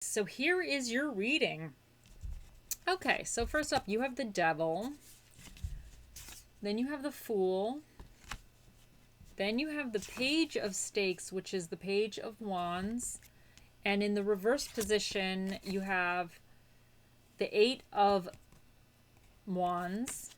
So here is your reading. Okay, so first up, you have the Devil. Then you have the Fool. Then you have the Page of Stakes, which is the Page of Wands. And in the reverse position, you have the Eight of Wands.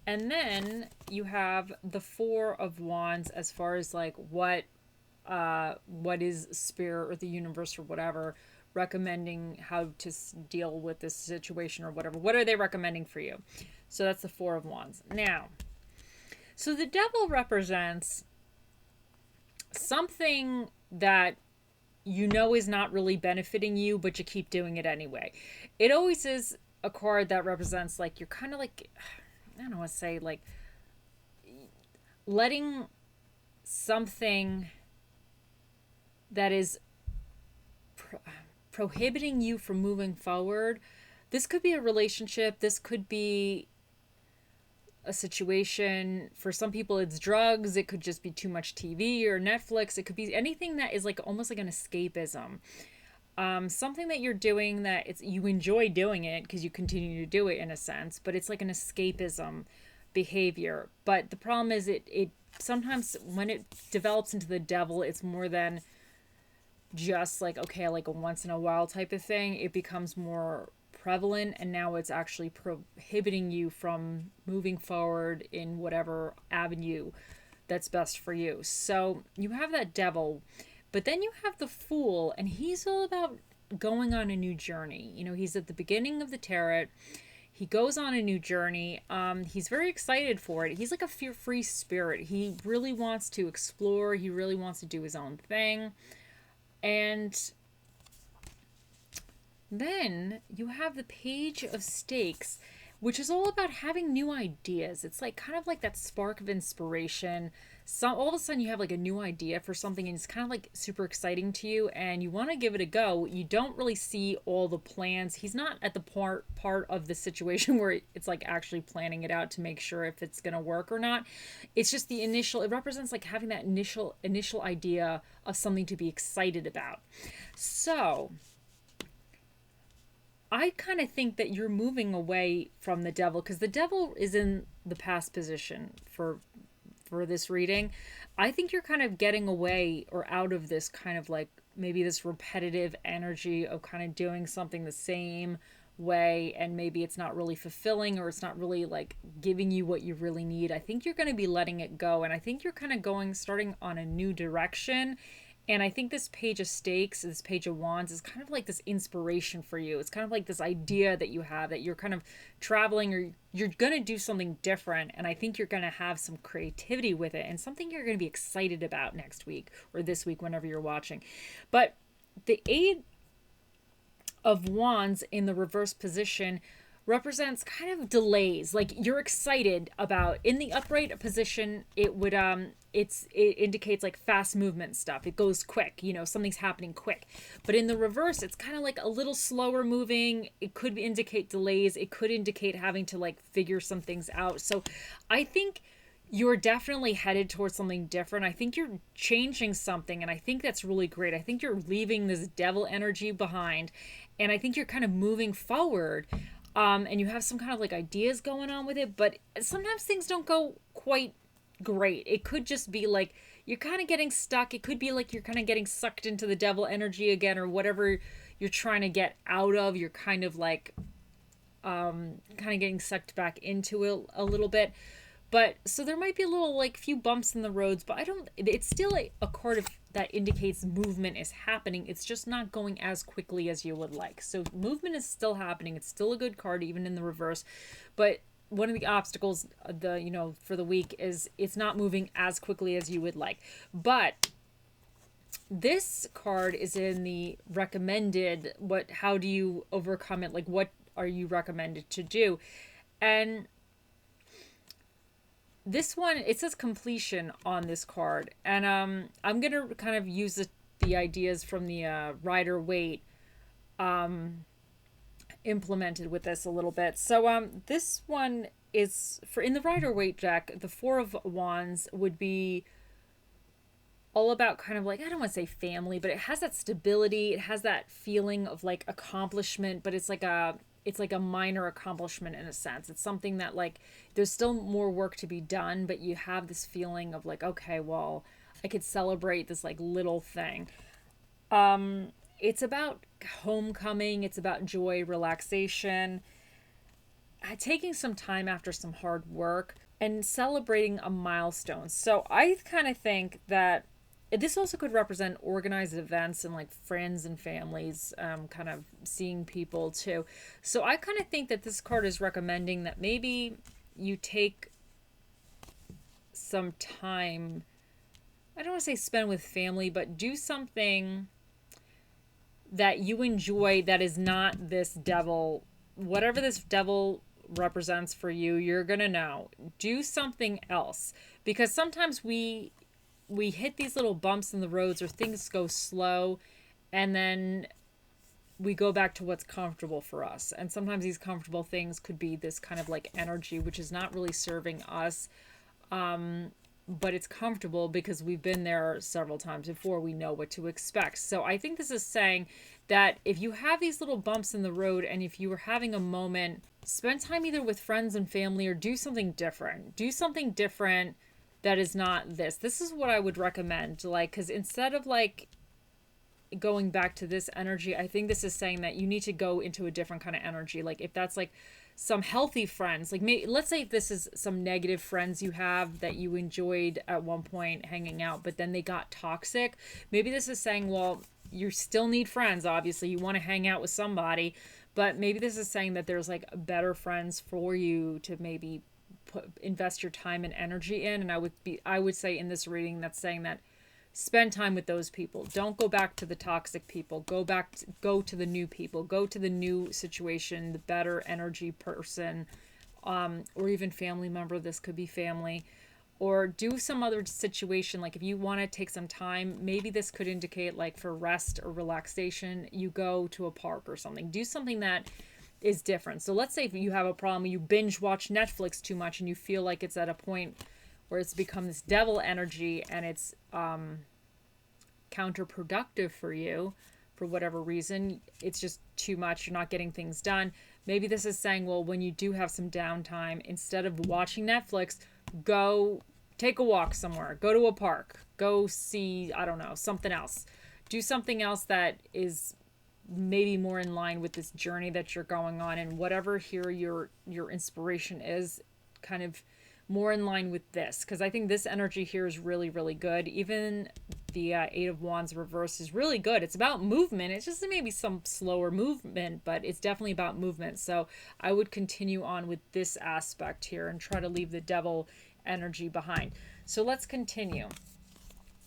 And then you have the Four of Wands as far as like what is spirit or the universe or whatever recommending how to deal with this situation or whatever. What are they recommending for you? So that's the Four of Wands. Now, so the Devil represents something that you know is not really benefiting you, but you keep doing it anyway. It always is a card that represents like you're kind of like, I don't know what to say, like letting something that is prohibiting you from moving forward. This could be a relationship. This could be a situation. For some people, it's drugs. It could just be too much TV or Netflix. It could be anything that is like almost like an escapism. Something that you're doing that it's you enjoy doing it because you continue to do it in a sense, but it's like an escapism behavior. But the problem is it sometimes when it develops into the Devil, it's more than just like, okay, like a once in a while type of thing. It becomes more prevalent, and now it's actually prohibiting you from moving forward in whatever avenue that's best for you. So you have that Devil, but then you have the Fool, and he's all about going on a new journey. You know, he's at the beginning of the tarot. He goes on a new journey. He's very excited for it. He's like a free spirit. He really wants to explore. He really wants to do his own thing. And then you have the Page of Stakes, which is all about having new ideas. It's like kind of like that spark of inspiration. So all of a sudden you have like a new idea for something and it's kind of like super exciting to you and you want to give it a go. You don't really see all the plans. He's not at the part of the situation where it's like actually planning it out to make sure if it's going to work or not. It's just the initial, it represents like having that initial idea of something to be excited about. So I kind of think that you're moving away from the Devil because the Devil is in the past position for this reading. I think you're kind of getting away or out of this kind of like maybe this repetitive energy of kind of doing something the same way, and maybe it's not really fulfilling or it's not really like giving you what you really need. I think you're going to be letting it go, and I think you're kind of starting on a new direction. And I think this Page of Stakes, this Page of Wands, is kind of like this inspiration for you. It's kind of like this idea that you have that you're kind of traveling or you're going to do something different. And I think you're going to have some creativity with it and something you're going to be excited about next week or this week, whenever you're watching. But the Eight of Wands in the reverse position represents kind of delays. Like you're excited about in the upright position, it would it indicates like fast movement stuff. It goes quick, you know, something's happening quick. But in the reverse, it's kind of like a little slower moving. It could indicate delays. It could indicate having to like figure some things out. So I think you're definitely headed towards something different. I think you're changing something, and I think that's really great. I think you're leaving this Devil energy behind, and I think you're kind of moving forward. And you have some kind of like ideas going on with it, but sometimes things don't go quite great. It could just be like you're kind of getting stuck. It could be like you're kind of getting sucked into the Devil energy again, or whatever you're trying to get out of. You're kind of like kind of getting sucked back into it a little bit. But so there might be a little like few bumps in the roads, but I don't, it's still a card of that indicates movement is happening. It's just not going as quickly as you would like. So movement is still happening. It's still a good card even in the reverse. But one of the obstacles for the week is it's not moving as quickly as you would like. But this card is in the recommended, how do you overcome it? Like what are you recommended to do? And this one, it says completion on this card, and I'm gonna kind of use the ideas from the Rider Waite implemented with this a little bit. So this one is for in the Rider Waite deck. The Four of Wands would be all about kind of like, I don't want to say family, but it has that stability. It has that feeling of like accomplishment, but it's like a minor accomplishment in a sense. It's something that like there's still more work to be done, but you have this feeling of like, okay, well, I could celebrate this like little thing. It's about homecoming, it's about joy, relaxation, taking some time after some hard work and celebrating a milestone. So I kind of think that this also could represent organized events and like friends and families, kind of seeing people too. So I kind of think that this card is recommending that maybe you take some time. I don't want to say spend with family, but do something that you enjoy that is not this devil, whatever this devil represents for you. You're gonna know. Do something else, because sometimes we hit these little bumps in the roads or things go slow, and then we go back to what's comfortable for us. And sometimes these comfortable things could be this kind of like energy which is not really serving us, but it's comfortable because we've been there several times before. We know what to expect. So I think this is saying that if you have these little bumps in the road and if you were having a moment, spend time either with friends and family or do something different. Do something different that is not this. This is what I would recommend. Like, because instead of like going back to this energy, I think this is saying that you need to go into a different kind of energy. Like if that's like some healthy friends, like let's say if this is some negative friends you have that you enjoyed at one point hanging out, but then they got toxic. Maybe this is saying, well, you still need friends. Obviously you want to hang out with somebody, but maybe this is saying that there's like better friends for you to maybe invest your time and energy in. And I would say in this reading that's saying that spend time with those people. Don't go back to the toxic people. Go to the new people. Go to the new situation, the better energy person, or even family member. This could be family, or do some other situation. Like if you want to take some time, maybe this could indicate like for rest or relaxation, you go to a park or something. Do something that is different. So let's say if you have a problem, you binge watch Netflix too much and you feel like it's at a point where it's become this devil energy and it's counterproductive for you for whatever reason. It's just too much. You're not getting things done. Maybe this is saying, well, when you do have some downtime, instead of watching Netflix, go take a walk somewhere. Go to a park. Go see, I don't know, something else. Do something else that is maybe more in line with this journey that you're going on, and whatever here your inspiration is, kind of more in line with this, because I think this energy here is really, really good. Even the Eight of Wands reverse is really good. It's about movement. It's just maybe some slower movement, but it's definitely about movement. So I would continue on with this aspect here and try to leave the devil energy behind. So let's continue.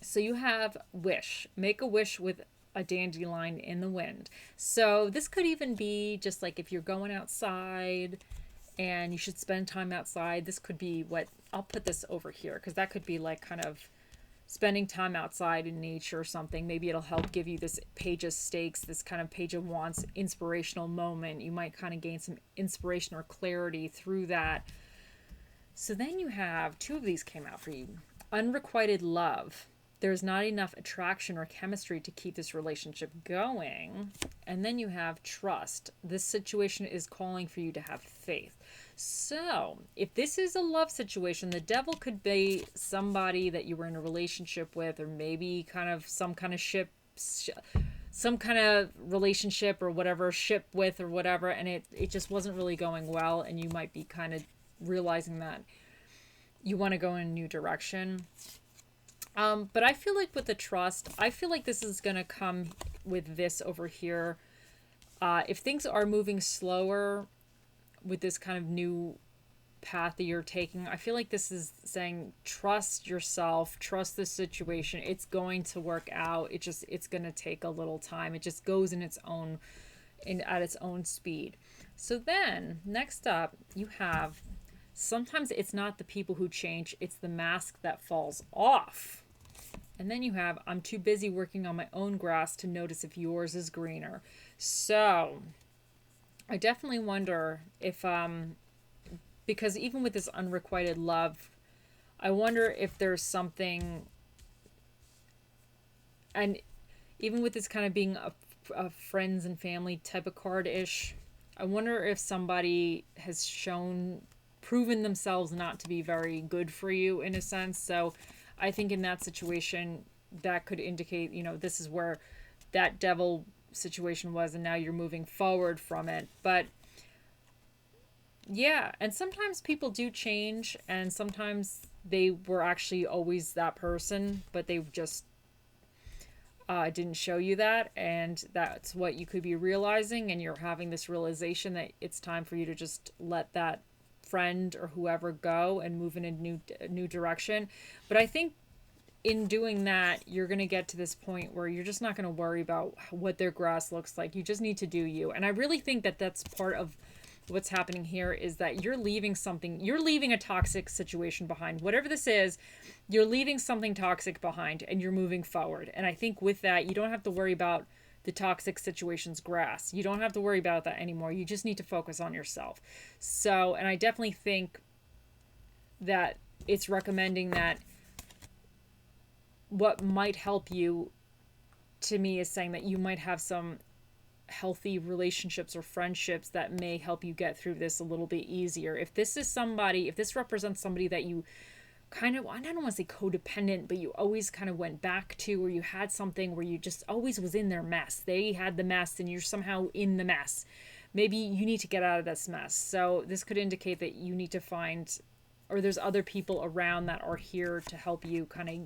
So you have wish. Make a wish with a dandelion in the wind. So this could even be just like if you're going outside and you should spend time outside. This could be what I'll put this over here, because that could be like kind of spending time outside in nature or something. Maybe it'll help give you this Page of Stakes, this kind of Page of Wands inspirational moment. You might kind of gain some inspiration or clarity through that. So then you have two of these came out for you. Unrequited love. There's not enough attraction or chemistry to keep this relationship going. And then you have trust. This situation is calling for you to have faith. So if this is a love situation, the devil could be somebody that you were in a relationship with, or maybe kind of some kind of some kind of relationship or whatever, ship with or whatever, and it just wasn't really going well, and you might be kind of realizing that you want to go in a new direction. But I feel like with the trust, I feel like this is going to come with this over here. If things are moving slower with this kind of new path that you're taking, I feel like this is saying trust yourself, trust the situation. It's going to work out. It's going to take a little time. It just goes in its own, at its own speed. So then next up you have, sometimes it's not the people who change, it's the mask that falls off. And then you have, I'm too busy working on my own grass to notice if yours is greener. So I definitely wonder if, because even with this unrequited love, I wonder if there's something And even with this kind of being a friends and family type of card-ish, I wonder if somebody has proven themselves not to be very good for you in a sense. So I think in that situation, that could indicate, this is where that devil situation was, and now you're moving forward from it. But yeah, and sometimes people do change, and sometimes they were actually always that person, but they just didn't show you that, and that's what you could be realizing, and you're having this realization that it's time for you to just let that friend or whoever go and move in a new direction. But I think in doing that, you're going to get to this point where you're just not going to worry about what their grass looks like. You just need to do you. And I really think that that's part of what's happening here, is that you're leaving a toxic situation behind. Whatever this is, you're leaving something toxic behind and you're moving forward. And I think with that, you don't have to worry about the toxic situation's grass. You don't have to worry about that anymore. You just need to focus on yourself. So, and I definitely think that it's recommending that what might help you, to me, is saying that you might have some healthy relationships or friendships that may help you get through this a little bit easier. If this represents somebody that you kind of, I don't want to say codependent, but you always kind of went back to, or you had something where you just always was in their mess. They had the mess and you're somehow in the mess. Maybe you need to get out of this mess. So this could indicate that you need to find, or there's other people around that are here to help you kind of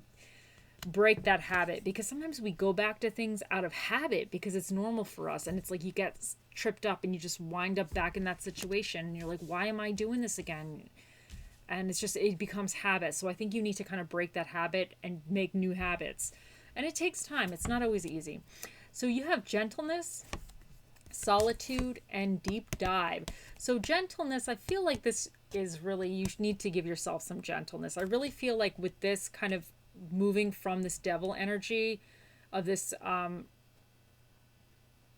break that habit, because sometimes we go back to things out of habit because it's normal for us, and it's like you get tripped up and you just wind up back in that situation and you're like, why am I doing this again? And it becomes habit. So I think you need to kind of break that habit and make new habits, and it takes time. It's not always easy. So you have gentleness, solitude, and deep dive. So gentleness, I feel like this is really, you need to give yourself some gentleness. I really feel like with this kind of moving from this devil energy of this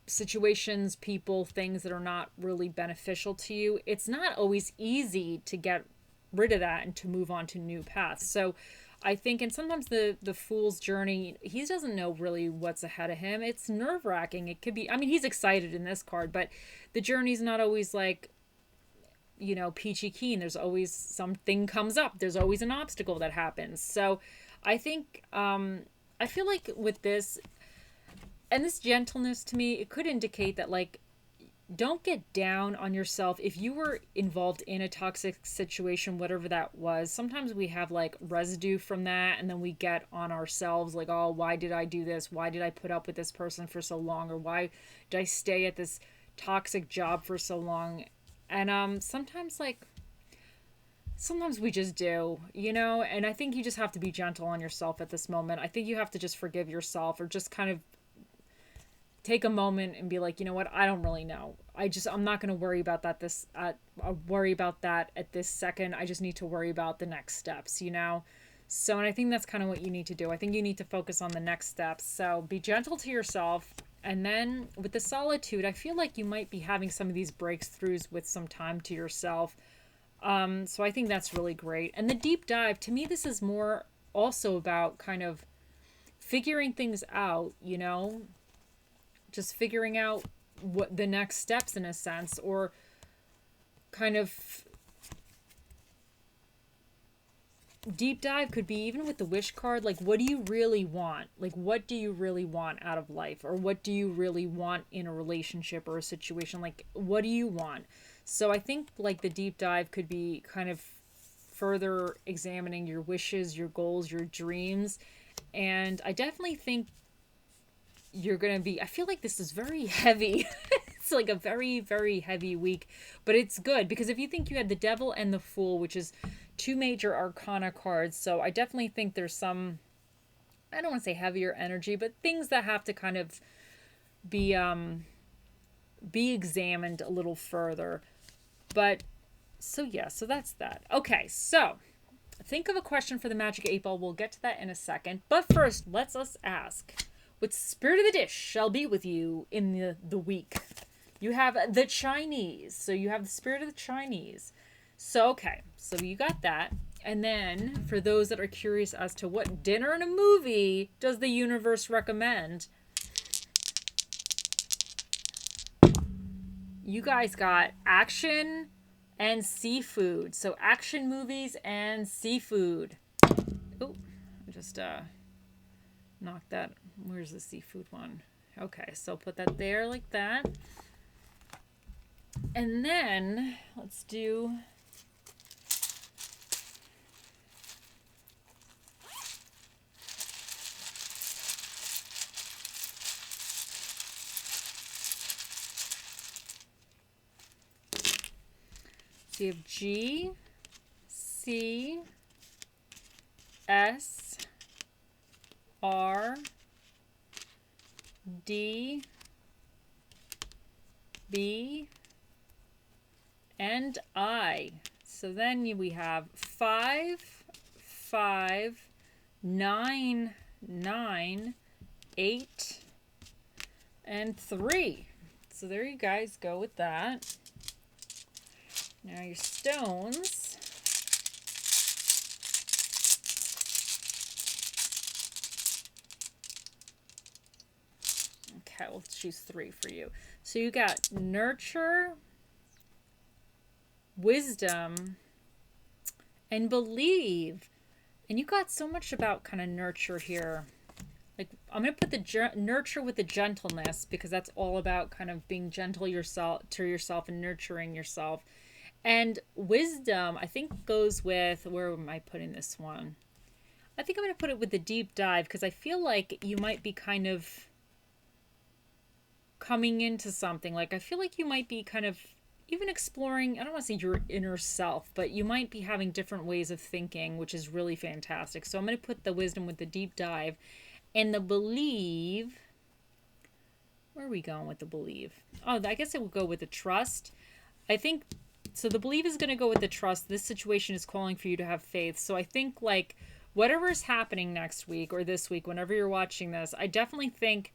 situations, people, things that are not really beneficial to you, it's not always easy to get rid of that and to move on to new paths. So I think, and sometimes the fool's journey, he doesn't know really what's ahead of him. It's nerve-wracking. It could be, I mean, he's excited in this card, but the journey's not always like, peachy keen. There's always something comes up. There's always an obstacle that happens. So I think, I feel like with this, and this gentleness, to me, it could indicate that, like, don't get down on yourself. If you were involved in a toxic situation, whatever that was, sometimes we have like residue from that, and then we get on ourselves like, oh, why did I do this? Why did I put up with this person for so long? Or why did I stay at this toxic job for so long? And sometimes we just do, and I think you just have to be gentle on yourself at this moment. I think you have to just forgive yourself, or just kind of take a moment and be like, you know what, I don't really know. I'm not going to worry about that I'll worry about that at this second. I just need to worry about the next steps, So, and I think that's kind of what you need to do. I think you need to focus on the next steps. So be gentle to yourself. And then with the solitude, I feel like you might be having some of these breakthroughs with some time to yourself. So I think that's really great. And the deep dive, to me, this is more also about kind of figuring things out, just figuring out what the next steps, in a sense, or kind of deep dive could be even with the wish card. Like, what do you really want? Like, what do you really want out of life? Or what do you really want in a relationship or a situation? Like, what do you want? So I think like the deep dive could be kind of further examining your wishes, your goals, your dreams. And I definitely think you're going to be, I feel like this is very heavy. It's like a very, very heavy week, but it's good because if you think you had the Devil and the Fool, which is two major arcana cards. So I definitely think there's some, I don't want to say heavier energy, but things that have to kind of be examined a little further. But so yeah, so that's that. Okay, so think of a question for the Magic 8 Ball. We'll get to that in a second. But first, let's us ask, what spirit of the dish shall be with you in the week? You have the Chinese. So you have the spirit of the Chinese. So, okay, so you got that. And then, for those that are curious as to what dinner and a movie does the universe recommend, you guys got action and seafood. So action movies and seafood. Oh, just knock that. Where's the seafood one? Okay, so put that there like that. And then let's do so you have G, C, S, R, D, B, and I. So then we have 5, 5, 9, 9, 8, and 3. So there you guys go with that. Now your stones. Okay, we'll choose 3 for you. So you got nurture, wisdom, and believe. And you got so much about kind of nurture here. Like, I'm going to put the nurture with the gentleness, because that's all about kind of being gentle to yourself and nurturing yourself. And wisdom, I think, goes with, where am I putting this one? I think I'm going to put it with the deep dive, because I feel like you might be kind of coming into something. Like, I feel like you might be kind of even exploring, I don't want to say your inner self, but you might be having different ways of thinking, which is really fantastic. So I'm going to put the wisdom with the deep dive. And the believe, where are we going with the believe? Oh, I guess it will go with the trust. I think, so the believe is going to go with the trust. This situation is calling for you to have faith. So I think, like, whatever is happening next week or this week, whenever you're watching this, I think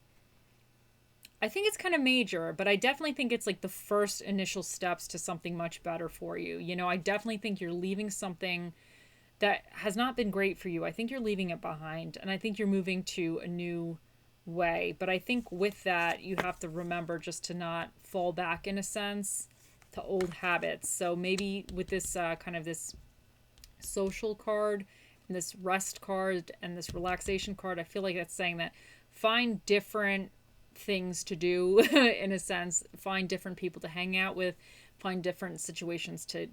it's kind of major, but I definitely think it's like the first initial steps to something much better for you. You know, I definitely think you're leaving something that has not been great for you. I think you're leaving it behind, and I think you're moving to a new way. But I think with that, you have to remember just to not fall back, in a sense, to old habits. So maybe with this kind of this social card and this rest card and this relaxation card, I feel like that's saying that find different things to do in a sense, find different people to hang out with, find different situations to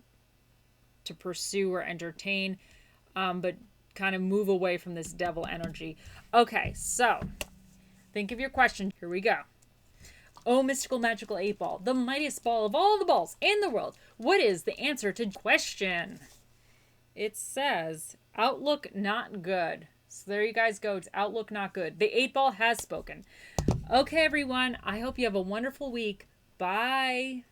pursue or entertain, but kind of move away from this devil energy. Okay, so think of your question. Here we go. Oh, mystical, magical 8-ball, the mightiest ball of all the balls in the world, what is the answer to question? It says, outlook not good. So there you guys go. It's outlook not good. The 8-ball has spoken. Okay, everyone. I hope you have a wonderful week. Bye.